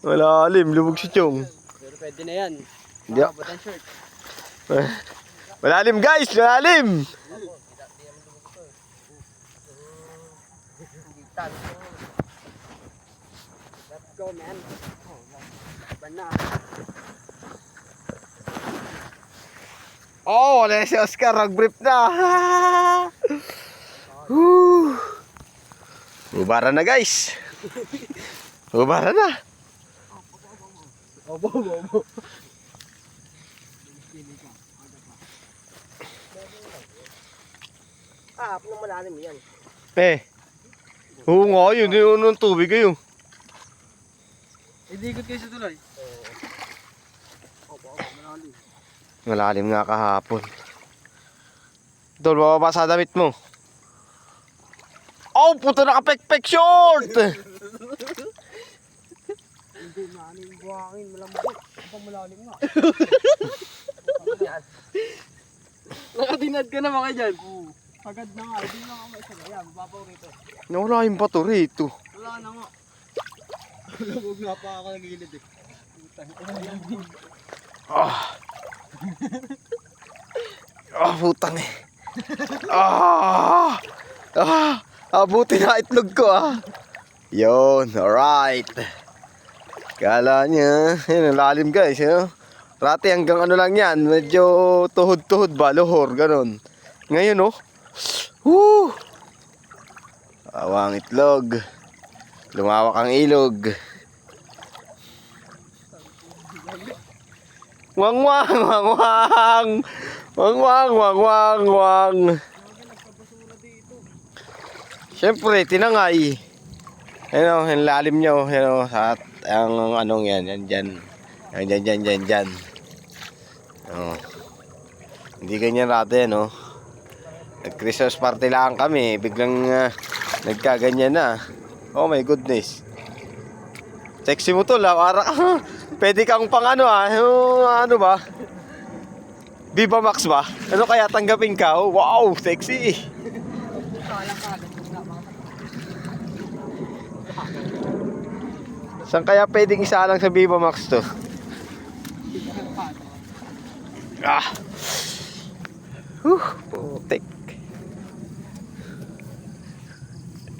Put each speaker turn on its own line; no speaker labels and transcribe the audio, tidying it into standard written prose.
Malalim, lubog si Chong.
Pero pwede na yan.
Hindi.
Button shirt.
Malalim guys, malalim.
Let's go, man. Bana.
Oh, wala si Oscar, nag-brief na. Woo. Ubaran na guys. Ubaran na.
Obo. Apong malalim yan.
Oo nga, yun yung tubig kayo.
Idigot kayo sa tulay. Obo, malalim.
Malalim nga kahapon. Tol, bababa sa damit mo. Oh, puto nakapek-pek short!
Hindi maning buhangin, malambot. Pang malalim nga. Nakatinad ka na mga dyan. Agad na nga, hindi na nga maisagay. Yan, mababaw rito.
Nawala yung bato rito.
Wala na nga. Lubog na pa ako nagilid eh.
Putang eh. Abuti na itlog ko Yun, alright. Kala niya, yun ang lalim guys, Rati hanggang ano lang yan, medyo tuhod-tuhod ba, luhor, ganon. Ngayon woo! Awang itlog. Lumawak ang ilog. Wang-wang, wang-wang. Wang-wang, wang-wang, wang. Siyempre, tinangay. Yung lalim nyo, sa ang anong yan, yan. Yan. Hindi ganyan rate, Nag-Christmas party lang kami, biglang nagkaganyan na. Oh my goodness. Sexy mo to, pwede kang pang ano ba? Viva Max ba? Ano kaya tanggapin ka? Oh, wow, sexy. Saan kaya pwedeng isa lang sa Viva Max to? Putik.